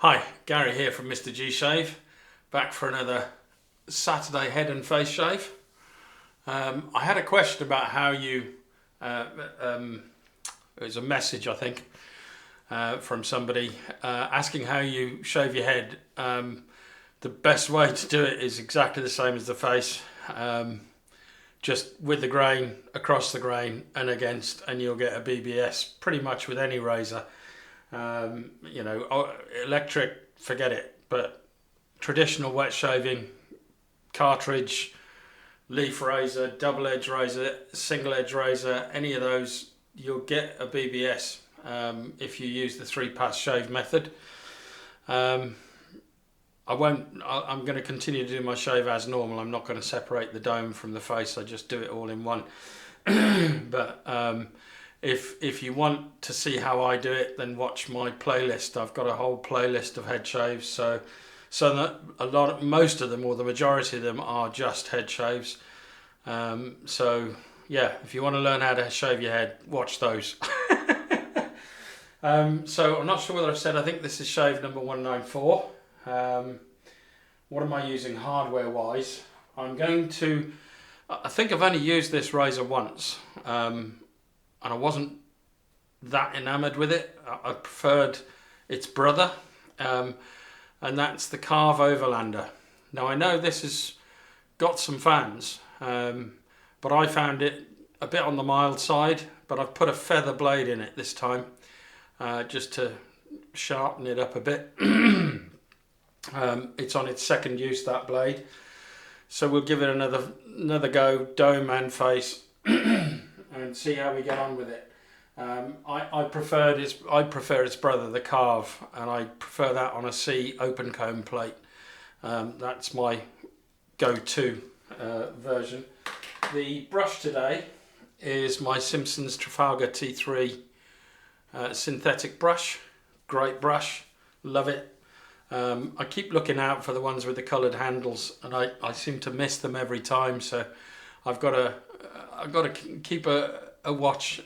Hi, Gary here from MrG Shave, back for another Saturday head and face shave. I had a question about how you, it was a message I think from somebody asking how you shave your head. The best way to do it is exactly the same as the face, just with the grain, across the grain and against, and you'll get a BBS pretty much with any razor. Electric, forget it, but traditional wet shaving, cartridge, leaf razor, double edge razor, single edge razor, any of those, you'll get a BBS if you use the 3-pass shave method. I'm going to continue to do my shave as normal. I'm not going to separate the dome from the face. I just do it all in one. But if you want to see how I do it, then watch my playlist. I've got a whole playlist of head shaves. So that most of them, or the majority of them, are just head shaves. So yeah, if you want to learn how to shave your head, watch those. So I'm not sure whether I've said, I think this is shave number 194. What am I using hardware wise? I think I've only used this razor once, and I wasn't that enamoured with it. I preferred its brother, and that's the Karve Overlander. Now I know this has got some fans, but I found it a bit on the mild side, but I've put a feather blade in it this time, just to sharpen it up a bit. It's on its second use, that blade, so we'll give it another go, dome and face, and see how we get on with it. I prefer its brother, the Karve, and I prefer that on a C open comb plate. That's my go-to version. The brush today is my Simpson's Trafalgar T3 synthetic brush. Great brush, love it. I keep looking out for the ones with the coloured handles, and I seem to miss them every time, so I've got to keep a watch.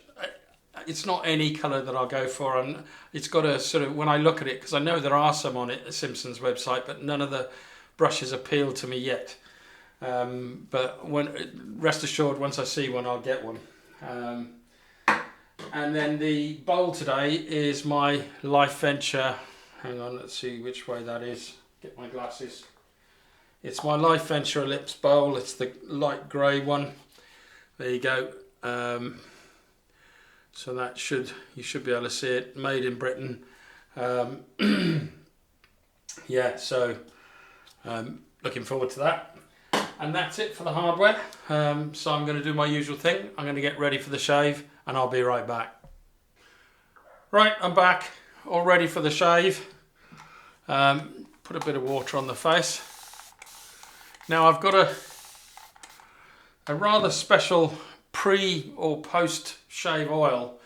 It's not any colour that I'll go for, and it's got to sort of, when I look at it, because I know there are some on it, the Simpsons website, but none of the brushes appeal to me yet. But rest assured, once I see one, I'll get one. And then the bowl today is my Lifeventure. Hang on, let's see which way that is. Get my glasses. It's my Lifeventure Ellipse bowl. It's the light grey one. There you go. So that you should be able to see it. Made in Britain. Yeah, so looking forward to that. And that's it for the hardware. So I'm going to do my usual thing. I'm going to get ready for the shave, and I'll be right back. Right, I'm back, all ready for the shave. Put a bit of water on the face. Now I've got a rather special pre or post shave oil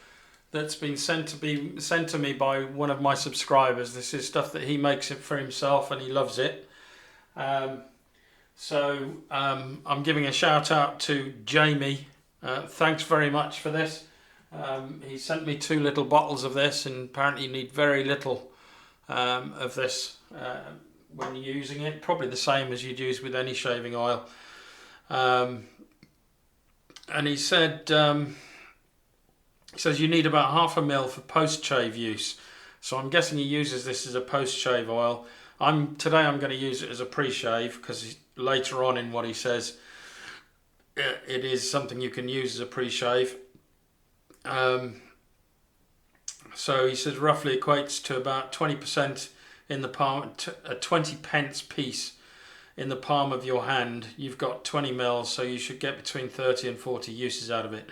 that's been sent to me by one of my subscribers. This is stuff that he makes it for himself, and he loves it. So I'm giving a shout out to Jamie. Thanks very much for this. He sent me 2 little bottles of this, and apparently you need very little of this when you're using it. Probably the same as you'd use with any shaving oil. And he said, he says you need about 1/2 ml for post-shave use. So I'm guessing he uses this as a post-shave oil. Today I'm going to use it as a pre-shave, because later on in what he says, it is something you can use as a pre-shave. So he says roughly equates to about 20% in the palm, a 20 pence piece in the palm of your hand. You've got 20 mils, so you should get between 30 and 40 uses out of it.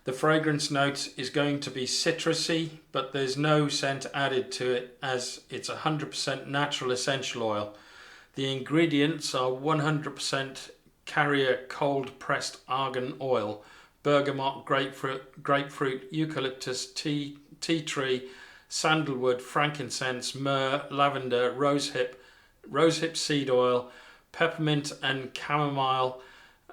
The fragrance note is going to be citrusy, but there's no scent added to it, as it's 100% natural essential oil. The ingredients are 100% carrier cold pressed argan oil, bergamot, grapefruit, eucalyptus, tea tree, sandalwood, frankincense, myrrh, lavender, rosehip seed oil, peppermint and chamomile,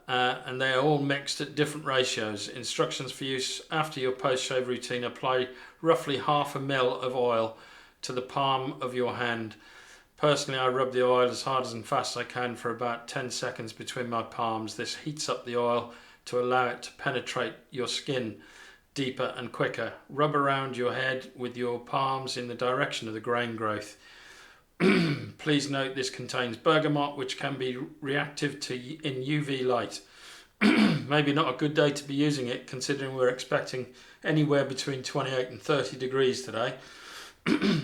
and they are all mixed at different ratios. Instructions for use after your post-shave routine: apply roughly 1/2 ml of oil to the palm of your hand. Personally, I rub the oil as hard and fast as I can for about 10 seconds between my palms. This heats up the oil to allow it to penetrate your skin deeper and quicker. Rub around your head with your palms in the direction of the grain growth. Please note this contains bergamot, which can be reactive in UV light. Maybe not a good day to be using it, considering we're expecting anywhere between 28 and 30 degrees today.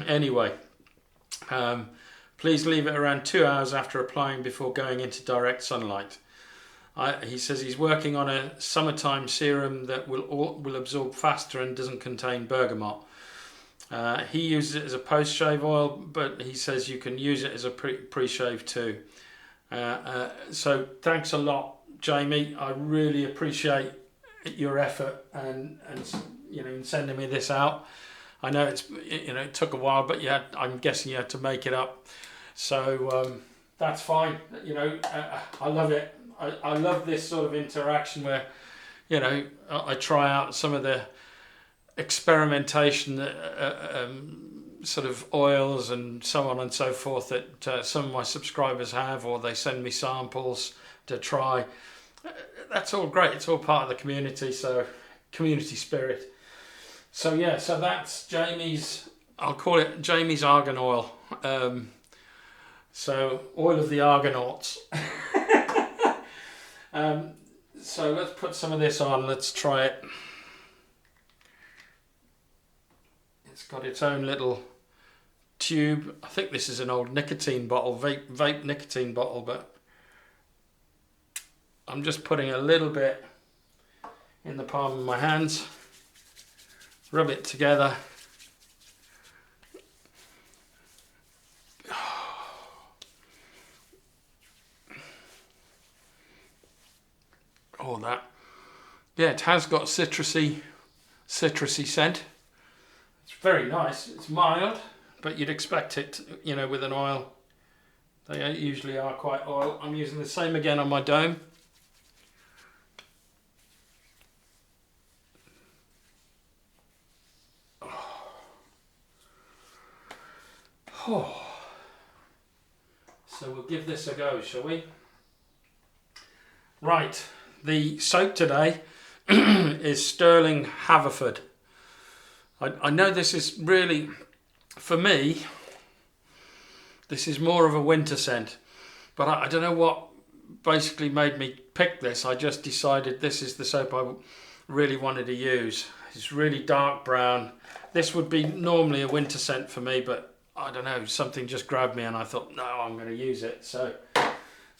Anyway, please leave it around 2 hours after applying before going into direct sunlight. He says he's working on a summertime serum that will absorb faster and doesn't contain bergamot. He uses it as a post-shave oil, but he says you can use it as a pre-shave too. So thanks a lot, Jamie. I really appreciate your effort and in sending me this out. I know it took a while, but I'm guessing you had to make it up. So that's fine. I love it. I love this sort of interaction where, I try out some of the experimentation, sort of oils and so on and so forth that some of my subscribers have, or they send me samples to try. That's all great. It's all part of the community, so community spirit. So yeah, so that's Jamie's, I'll call it Jamie's Argan Oil. So oil of the Argonauts. So let's put some of this on. Let's try it. It's got its own little tube. I think this is an old nicotine bottle, vape nicotine bottle, but I'm just putting a little bit in the palm of my hands. Rub it together. All that. Yeah, it has got citrusy scent. It's very nice. It's mild, but you'd expect it, with an oil. They usually are quite oil. I'm using the same again on my dome. Oh. So we'll give this a go, shall we? Right, the soap today is Stirling Haverford. I know this is really, for me, this is more of a winter scent, but I don't know what basically made me pick this. I just decided this is the soap I really wanted to use. It's really dark brown. This would be normally a winter scent for me, but I don't know, something just grabbed me and I thought, no, I'm going to use it. So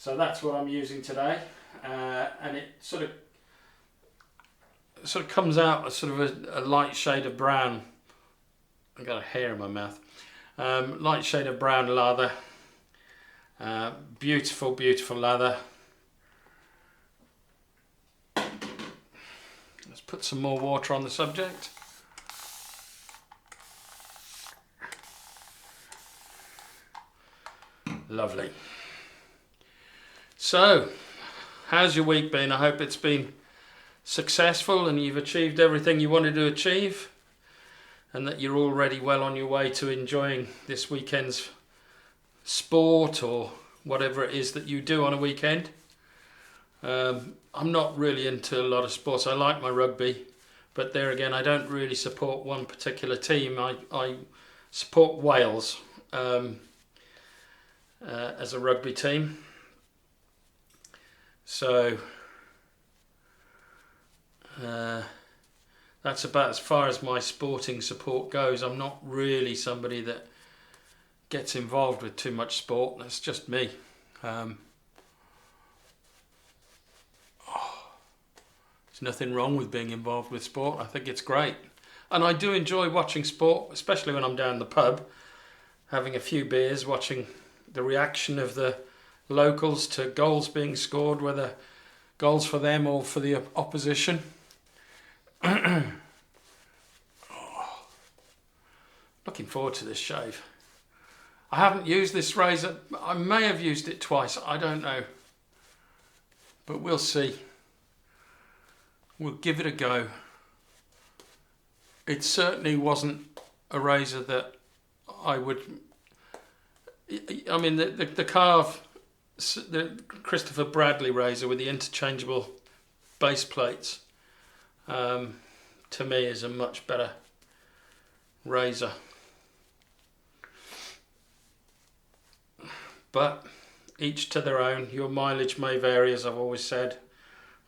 that's what I'm using today. And it sort of comes out a sort of a light shade of brown. I've got a hair in my mouth. Light shade of brown lather. Beautiful, beautiful lather. Let's put some more water on the subject. Lovely. So, how's your week been? I hope it's been successful and you've achieved everything you wanted to achieve, and that you're already well on your way to enjoying this weekend's sport or whatever it is that you do on a weekend. I'm not really into a lot of sports. I like my rugby, but there again, I don't really support one particular team. I support Wales as a rugby team. So that's about as far as my sporting support goes. I'm not really somebody that gets involved with too much sport. That's just me. There's nothing wrong with being involved with sport. I think it's great. And I do enjoy watching sport, especially when I'm down the pub, having a few beers, watching the reaction of the locals to goals being scored, whether goals for them or for the opposition. Looking forward to this shave. I haven't used this razor. I may have used it twice. I don't know. But we'll see. We'll give it a go. It certainly wasn't a razor that I would. I mean, the Karve, the Christopher Bradley razor with the interchangeable base plates, to me is a much better razor. But each to their own. Your mileage may vary, as I've always said.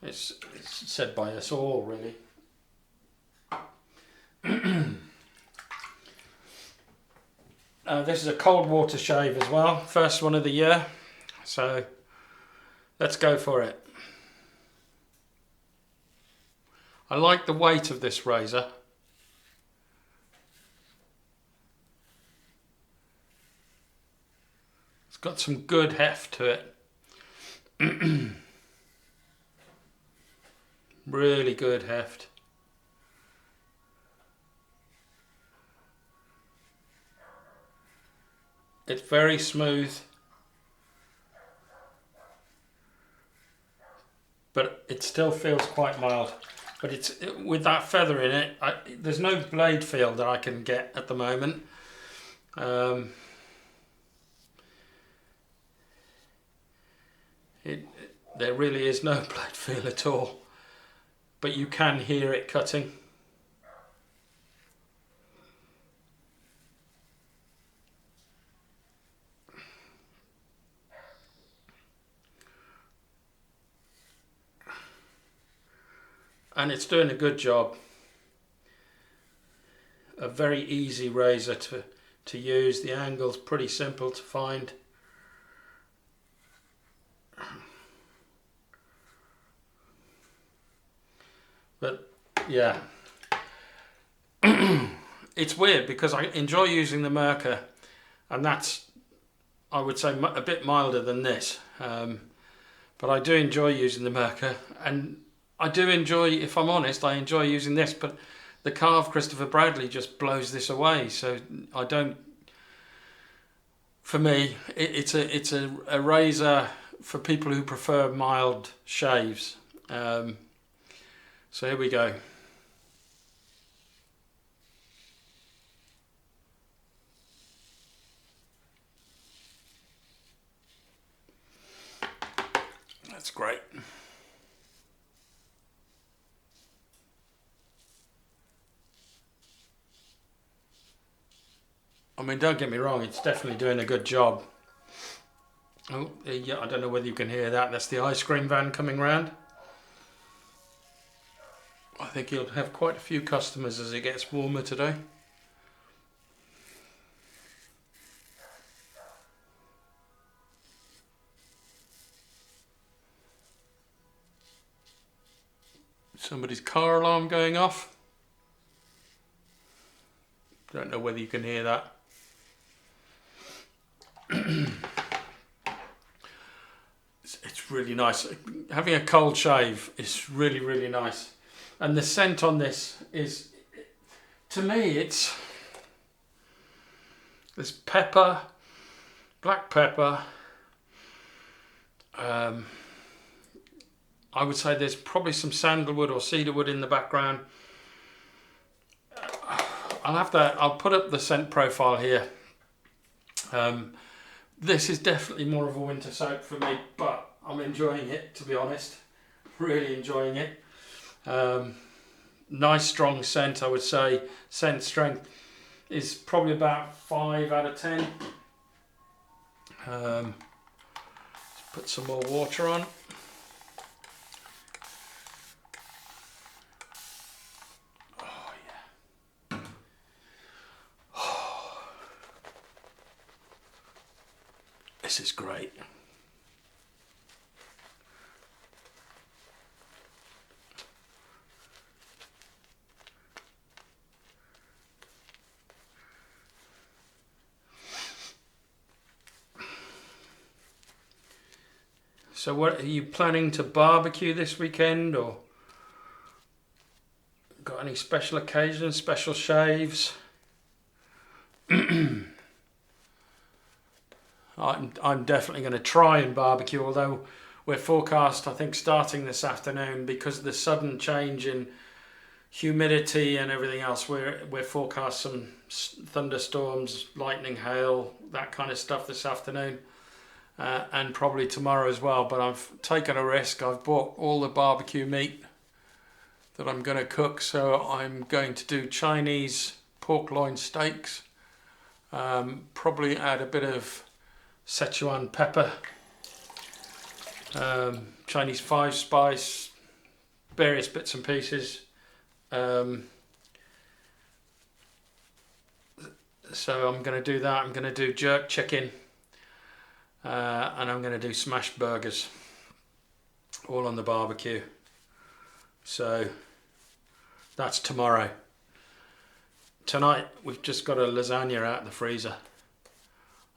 It's said by us all, really. This is a cold water shave as well, first one of the year, so let's go for it. I like the weight of this razor. It's got some good heft to it. Really good heft. It's very smooth, but it still feels quite mild. But it's with that feather in it. There's no blade feel that I can get at the moment. There really is no blade feel at all, but you can hear it cutting. And it's doing a good job. A very easy razor to use. The angle's pretty simple to find. But yeah, it's weird because I enjoy using the Merkur, and that's, I would say, a bit milder than this. But I do enjoy using the Merkur, and I do enjoy, if I'm honest, I enjoy using this, but the Karve Christopher Bradley just blows this away. So I don't, for me, it's a razor for people who prefer mild shaves. So here we go. That's great. I mean, don't get me wrong, it's definitely doing a good job. Oh, yeah, I don't know whether you can hear that. That's the ice cream van coming round. I think he'll have quite a few customers as it gets warmer today. Somebody's car alarm going off. Don't know whether you can hear that. It's really nice. Having a cold shave is really, really nice. And the scent on this is, to me, it's pepper, black pepper. I would say there's probably some sandalwood or cedarwood in the background. I'll put up the scent profile here. This is definitely more of a winter soap for me, but I'm enjoying it, to be honest. Really enjoying it. Nice strong scent, I would say. Scent strength is probably about 5 out of 10. Let's put some more water on. Oh yeah. Oh. This is great. So what, are you planning to barbecue this weekend, or got any special occasions, special shaves? I'm definitely going to try and barbecue, although we're forecast, I think, starting this afternoon because of the sudden change in humidity and everything else, we're forecast some thunderstorms, lightning, hail, that kind of stuff this afternoon, and probably tomorrow as well. But I've taken a risk. I've bought all the barbecue meat that I'm going to cook, so I'm going to do Chinese pork loin steaks. Probably add a bit of Szechuan pepper, Chinese 5-spice, various bits and pieces. So I'm going to do that. I'm going to do jerk chicken, and I'm going to do smashed burgers, all on the barbecue. So that's tomorrow. Tonight we've just got a lasagna out of the freezer.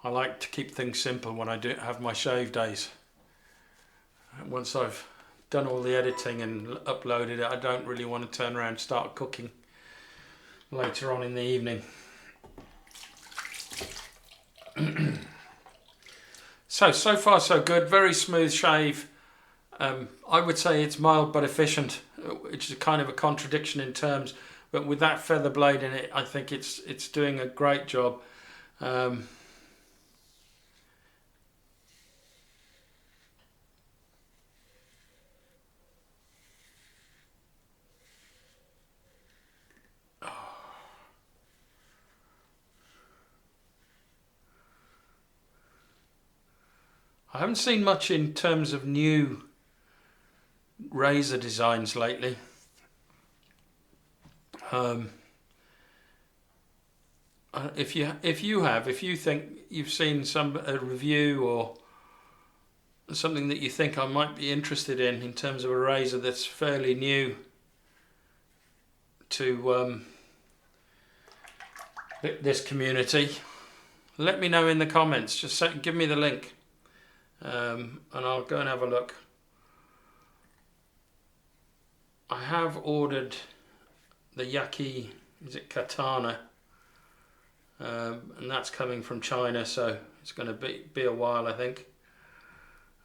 I like to keep things simple when I do have my shave days. Once I've done all the editing and uploaded it, I don't really want to turn around and start cooking later on in the evening. So far so good. Very smooth shave. I would say it's mild but efficient, which is kind of a contradiction in terms, but with that feather blade in it, I think it's doing a great job. I haven't seen much in terms of new razor designs lately. If you think you've seen a review or something that you think I might be interested in terms of a razor that's fairly new to this community, let me know in the comments. Just give me the link. And I'll go and have a look. I have ordered the Yaki, is it Katana? And that's coming from China, so it's going to be a while, I think.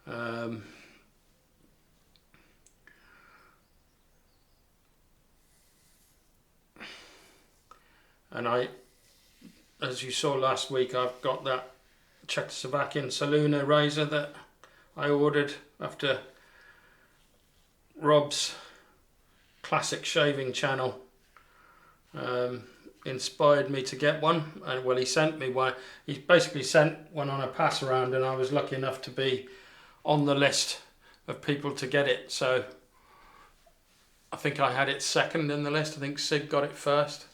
And as you saw last week, I've got that Czechoslovakian Saluna razor that I ordered after Rob's classic shaving channel inspired me to get one. And well, he sent me one. He basically sent one on a pass around, and I was lucky enough to be on the list of people to get it. So I think I had it second in the list. I think Sig got it first.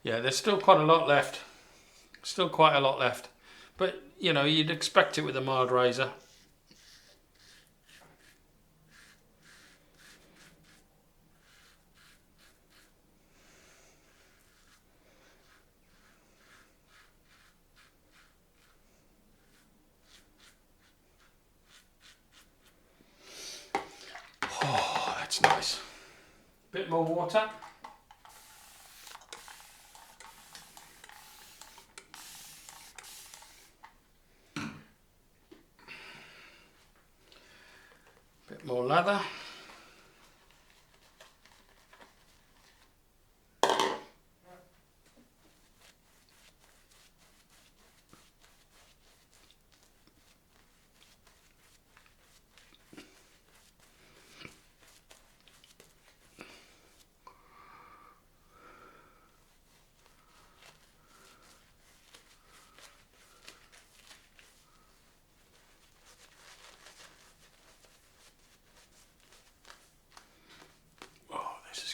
Yeah, there's still quite a lot left. Still quite a lot left. But, you know, you'd expect it with a mild razor. Oh, that's nice. Bit more water. More leather.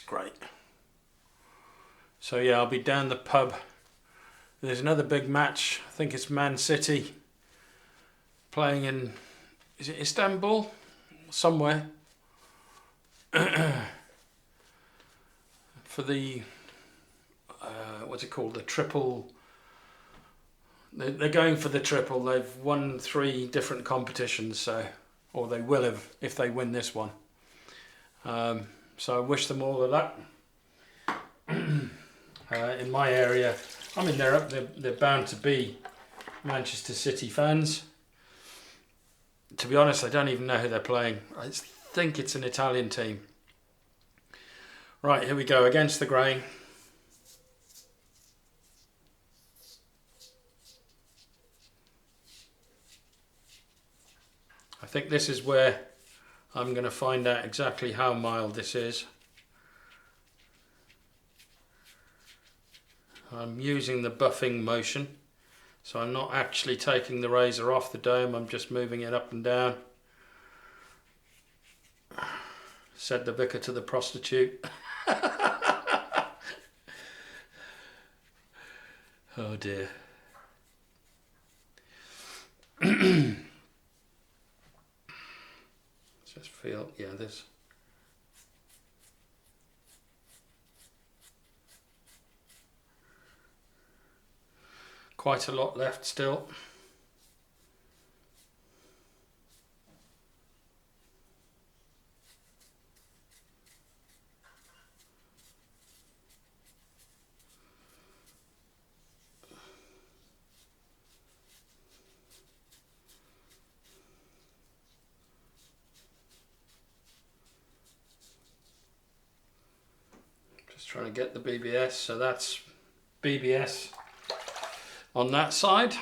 Great. So yeah, I'll be down the pub. There's another big match. I think it's Man City playing in, is it Istanbul? Somewhere. For the, what's it called? The triple. They're going for the triple. They've won 3 different competitions, so, or they will have if they win this one. So I wish them all the luck. In my area, I mean, they're bound to be Manchester City fans. To be honest, I don't even know who they're playing. I think it's an Italian team. Right, here we go, against the grain. I think this is where I'm going to find out exactly how mild this is. I'm using the buffing motion, so I'm not actually taking the razor off the dome, I'm just moving it up and down. Said the vicar to the prostitute. Oh dear. Just feel, yeah, this. Quite a lot left still. Just trying to get the BBS, so that's BBS on that side.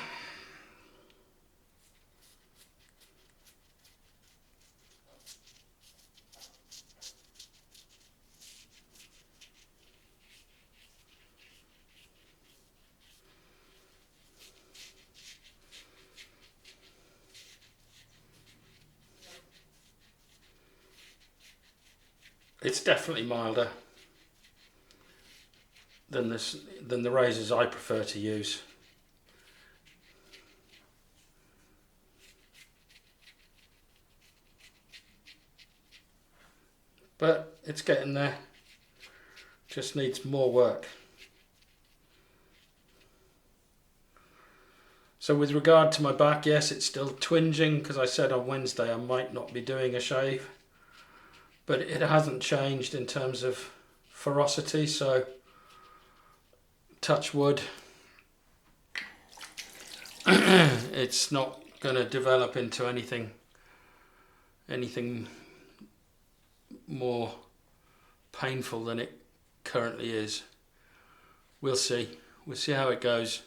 It's definitely milder than the razors I prefer to use. But it's getting there. Just needs more work. So with regard to my back, yes, it's still twinging because I said on Wednesday I might not be doing a shave. But it hasn't changed in terms of ferocity, so touch wood. It's not going to develop into anything more painful than it currently is. We'll see. We'll see how it goes.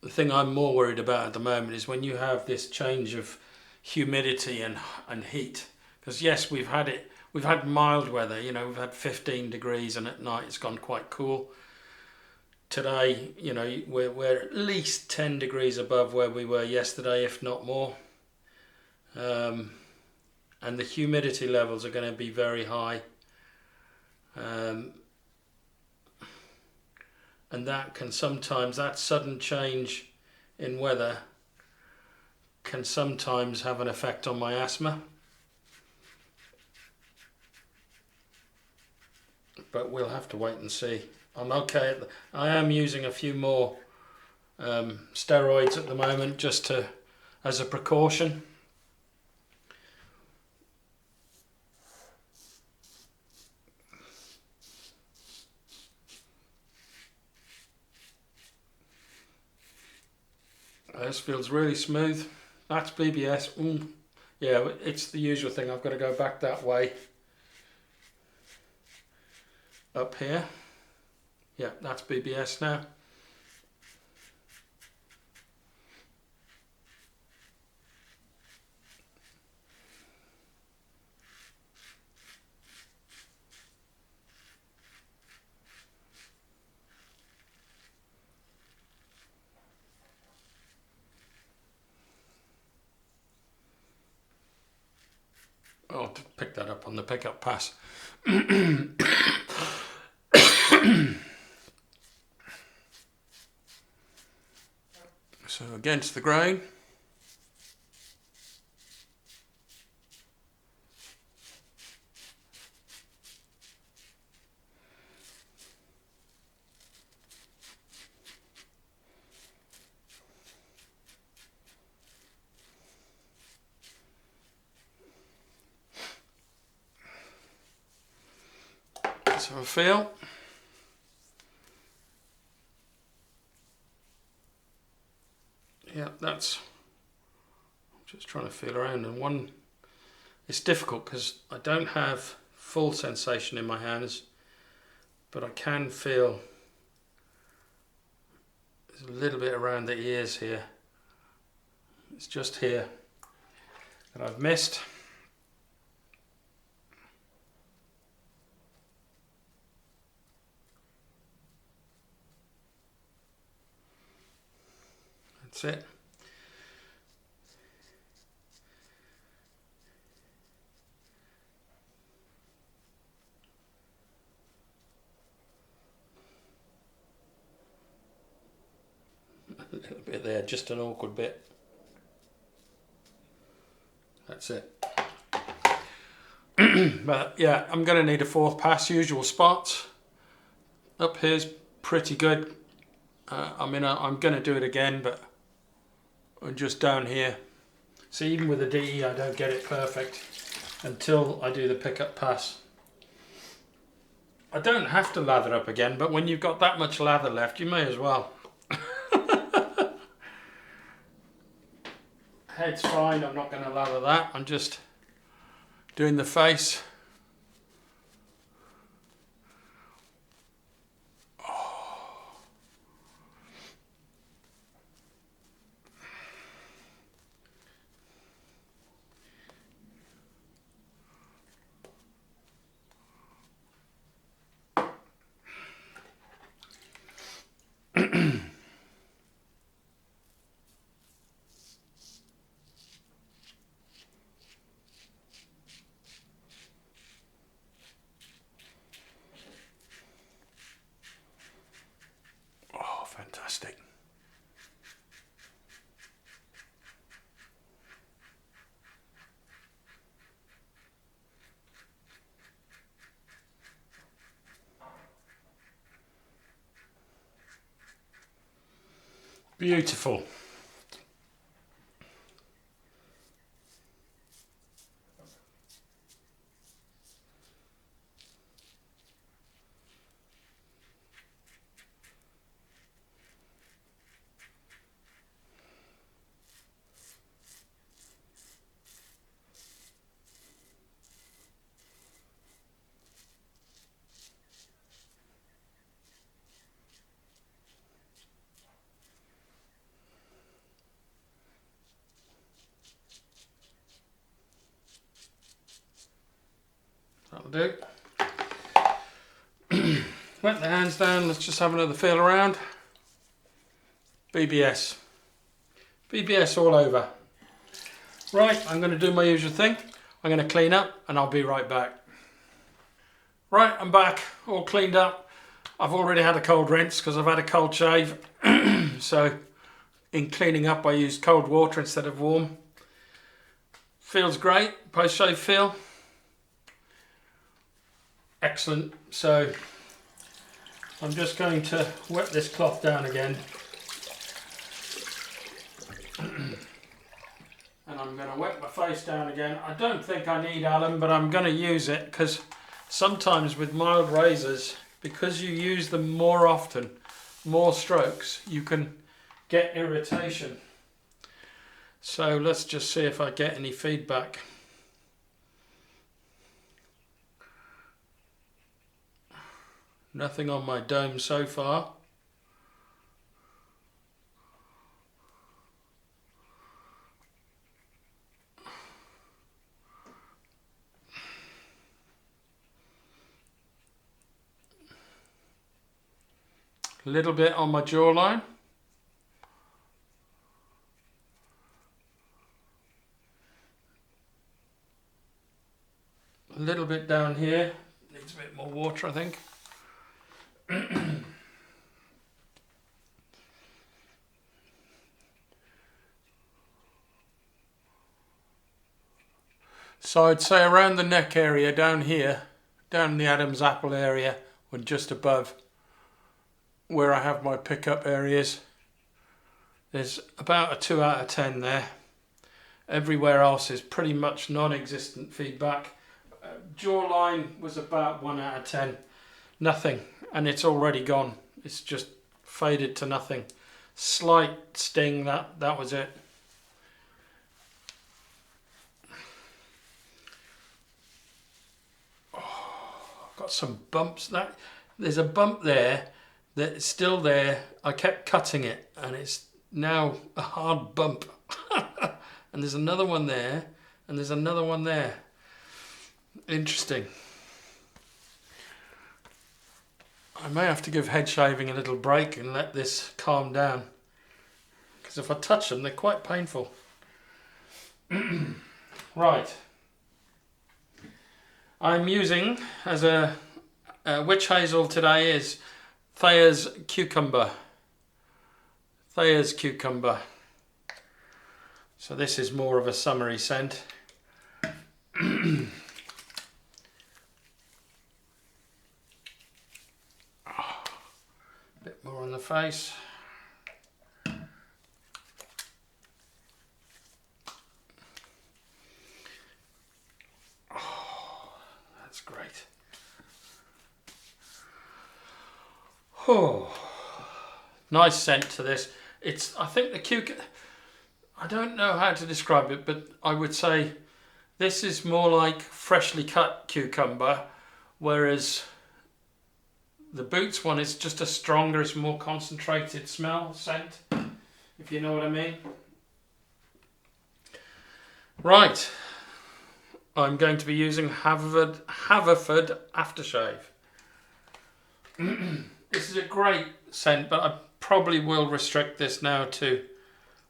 The thing I'm more worried about at the moment is when you have this change of humidity and heat. Because yes, we've had mild weather, you know, we've had 15 degrees and at night it's gone quite cool. Today, you know, we're at least 10 degrees above where we were yesterday, if not more. And the humidity levels are going to be very high. And that can sometimes, that sudden change in weather can sometimes have an effect on my asthma. But we'll have to wait and see. I'm okay. I am using a few more steroids at the moment, just as a precaution. This feels really smooth. That's BBS. Yeah, it's the usual thing. I've got to go back that way. Up here. Yeah, that's BBS now. Oh, to pick that up on the pickup pass. So against the grain. have a feel. Yeah, that's, I'm just trying to feel around, and one, it's difficult because I don't have full sensation in my hands, but I can feel there's a little bit around the ears here. It's just here that I've missed. That's it. A little bit there, just an awkward bit. That's it. But yeah, I'm going to need a fourth pass. Usual spots. Up here's pretty good. I'm going to do it again, but I'm just down here. See, even with the DE, I don't get it perfect until I do the pickup pass. I don't have to lather up again, but when you've got that much lather left, you may as well. Head's fine, I'm not going to lather that. I'm just doing the face. Fantastic. Beautiful. That'll do. Wet the hands down, let's just have another feel around. BBS. BBS all over. Right, I'm going to do my usual thing. I'm going to clean up and I'll be right back. Right, I'm back, all cleaned up. I've already had a cold rinse because I've had a cold shave. So in cleaning up I used cold water instead of warm. Feels great, post-shave feel. Excellent. So I'm just going to wet this cloth down again. And I'm going to wet my face down again. I don't think I need alum, but I'm going to use it because sometimes with mild razors, because you use them more often, more strokes, you can get irritation. So let's just see if I get any feedback. Nothing on my dome so far. A little bit on my jawline. A little bit down here. Needs a bit more water, I think. So I'd say around the neck area down here, down the Adam's apple area, and just above where I have my pickup areas, there's about a 2 out of 10 there. Everywhere else is pretty much non-existent feedback. Jawline was about 1 out of 10. nothing, and it's already gone. It's just faded to nothing. Slight sting, that was it. Oh, I've got some bumps. There's a bump there that's still there. I kept cutting it and it's now a hard bump. And there's another one there, and there's another one there. Interesting. I may have to give head shaving a little break and let this calm down, because if I touch them, they're quite painful. Right. I'm using as a witch hazel today is Thayers cucumber. Thayers cucumber. So this is more of a summery scent. Bit more on the face. Oh, that's great. Oh, nice scent to this. I think the cucumber, I don't know how to describe it, but I would say this is more like freshly cut cucumber, whereas the Boots one is just a stronger, it's more concentrated scent, if you know what I mean. Right, I'm going to be using Haverford aftershave. This is a great scent, but I probably will restrict this now to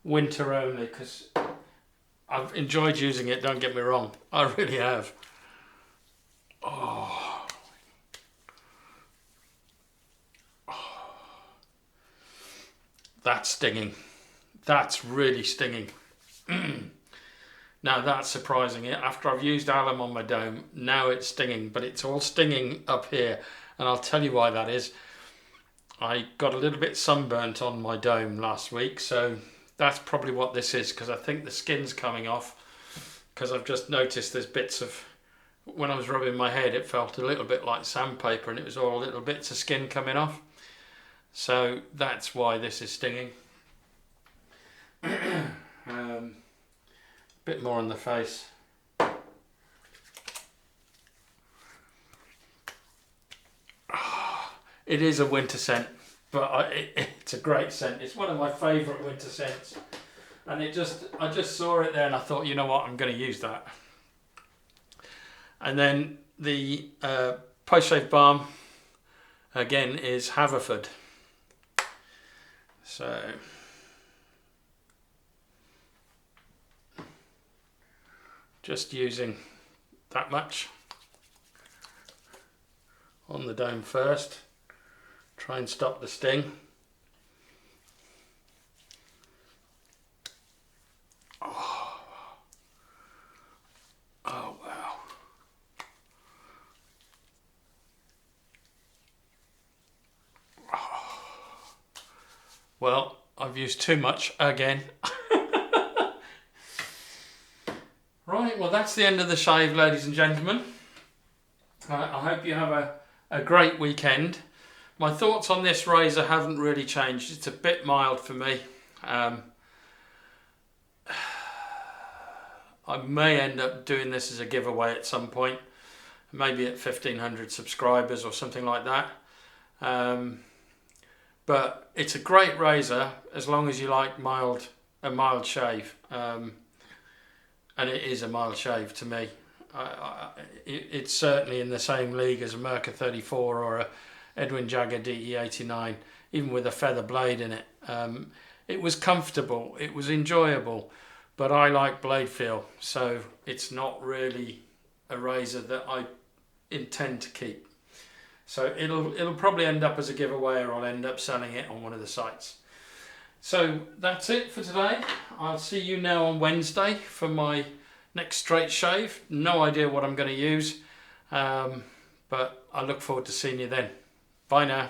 winter only, because I've enjoyed using it, don't get me wrong, I really have. Oh. That's stinging. That's really stinging. Now that's surprising. After I've used alum on my dome, now it's stinging, but it's all stinging up here, and I'll tell you why that is. I got a little bit sunburnt on my dome last week, so that's probably what this is, because I think the skin's coming off, because I've just noticed there's bits of, when I was rubbing my head, it felt a little bit like sandpaper, and it was all little bits of skin coming off. So that's why this is stinging. Bit more on the face. It is a winter scent, but it's a great scent. It's one of my favourite winter scents, and I just saw it there and I thought, you know what, I'm going to use that. And then the post-shave balm again is Haverford. So just using that much on the dome first, try and stop the sting. Oh, oh wow. Well, I've used too much again. Right, well that's the end of the shave, ladies and gentlemen. I hope you have a great weekend. My thoughts on this razor haven't really changed. It's a bit mild for me. I may end up doing this as a giveaway at some point, maybe at 1,500 subscribers or something like that. But it's a great razor as long as you like a mild shave, and it is a mild shave to me. It's certainly in the same league as a Merca 34 or a Edwin Jagger DE89, even with a feather blade in it. It was comfortable, it was enjoyable, but I like blade feel, so it's not really a razor that I intend to keep. So it'll probably end up as a giveaway, or I'll end up selling it on one of the sites. So that's it for today. I'll see you now on Wednesday for my next straight shave. No idea what I'm going to use, but I look forward to seeing you then. Bye now.